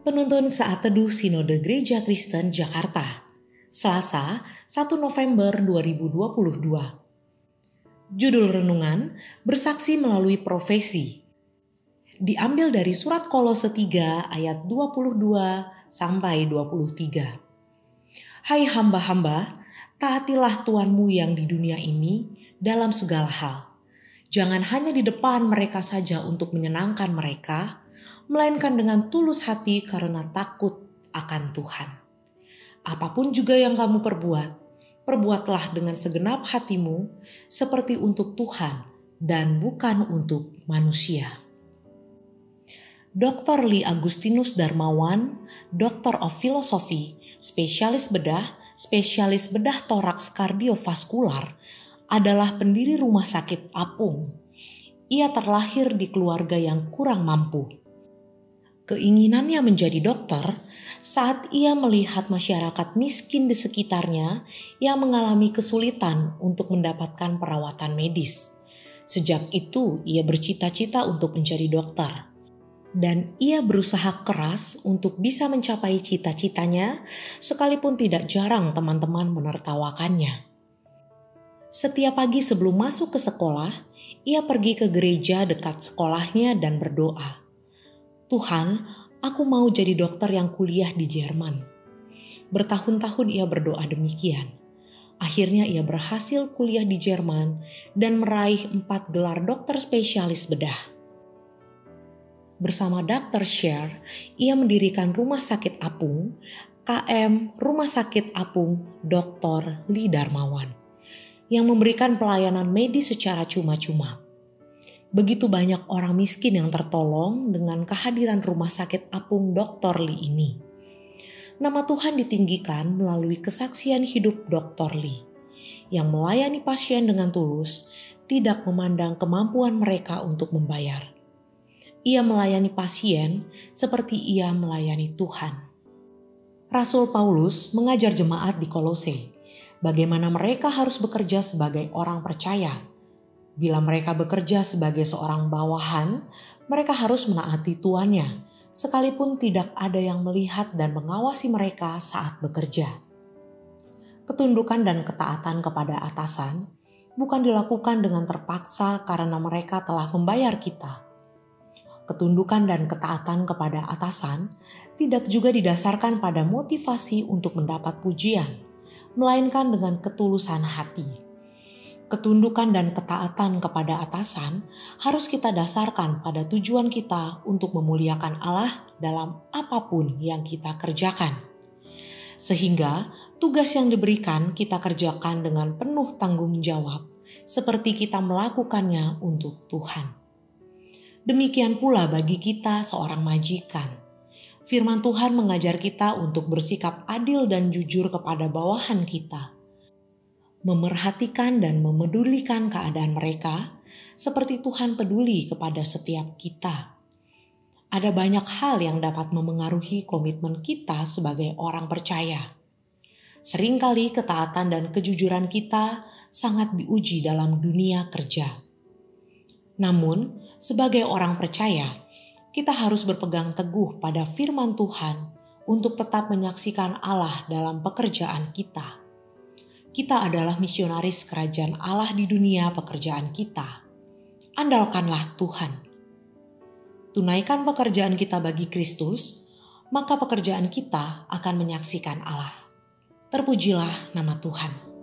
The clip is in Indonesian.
Penuntun Saat Teduh Sinode Gereja Kristen Jakarta, Selasa 1 November 2022. Judul renungan, Bersaksi Melalui Profesi. Diambil dari surat Kolose 3 ayat 22 sampai 23. Hai hamba-hamba, taatilah Tuhanmu yang di dunia ini dalam segala hal. Jangan hanya di depan mereka saja untuk menyenangkan mereka, melainkan dengan tulus hati karena takut akan Tuhan. Apapun juga yang kamu perbuat, perbuatlah dengan segenap hatimu seperti untuk Tuhan dan bukan untuk manusia. Dr. Lee Agustinus Darmawan, Doctor of Philosophy, spesialis bedah toraks kardiovaskular, adalah pendiri rumah sakit apung. Ia terlahir di keluarga yang kurang mampu. Keinginannya menjadi dokter saat ia melihat masyarakat miskin di sekitarnya yang mengalami kesulitan untuk mendapatkan perawatan medis. Sejak itu ia bercita-cita untuk menjadi dokter. Dan ia berusaha keras untuk bisa mencapai cita-citanya sekalipun tidak jarang teman-teman menertawakannya. Setiap pagi sebelum masuk ke sekolah, ia pergi ke gereja dekat sekolahnya dan berdoa. Tuhan, aku mau jadi dokter yang kuliah di Jerman. Bertahun-tahun ia berdoa demikian. Akhirnya ia berhasil kuliah di Jerman dan meraih 4 gelar dokter spesialis bedah. Bersama Dr. Sher, ia mendirikan Rumah Sakit Apung, KM Rumah Sakit Apung Dr. Lee Darmawan, yang memberikan pelayanan medis secara cuma-cuma. Begitu banyak orang miskin yang tertolong dengan kehadiran Rumah Sakit Apung Dr. Lee ini. Nama Tuhan ditinggikan melalui kesaksian hidup Dr. Lee, yang melayani pasien dengan tulus, tidak memandang kemampuan mereka untuk membayar. Ia melayani pasien seperti ia melayani Tuhan. Rasul Paulus mengajar jemaat di Kolose, bagaimana mereka harus bekerja sebagai orang percaya. Bila mereka bekerja sebagai seorang bawahan, mereka harus menaati tuannya, sekalipun tidak ada yang melihat dan mengawasi mereka saat bekerja. Ketundukan dan ketaatan kepada atasan bukan dilakukan dengan terpaksa karena mereka telah membayar kita. Ketundukan dan ketaatan kepada atasan tidak juga didasarkan pada motivasi untuk mendapat pujian, melainkan dengan ketulusan hati. Ketundukan dan ketaatan kepada atasan harus kita dasarkan pada tujuan kita untuk memuliakan Allah dalam apapun yang kita kerjakan. Sehingga tugas yang diberikan kita kerjakan dengan penuh tanggung jawab seperti kita melakukannya untuk Tuhan. Demikian pula bagi kita seorang majikan. Firman Tuhan mengajar kita untuk bersikap adil dan jujur kepada bawahan kita, memerhatikan dan memedulikan keadaan mereka seperti Tuhan peduli kepada setiap kita. Ada banyak hal yang dapat memengaruhi komitmen kita sebagai orang percaya. Seringkali ketaatan dan kejujuran kita sangat diuji dalam dunia kerja. Namun, sebagai orang percaya, kita harus berpegang teguh pada firman Tuhan untuk tetap menyaksikan Allah dalam pekerjaan kita. Kita adalah misionaris kerajaan Allah di dunia pekerjaan kita. Andalkanlah Tuhan. Tunaikan pekerjaan kita bagi Kristus, maka pekerjaan kita akan menyaksikan Allah. Terpujilah nama Tuhan.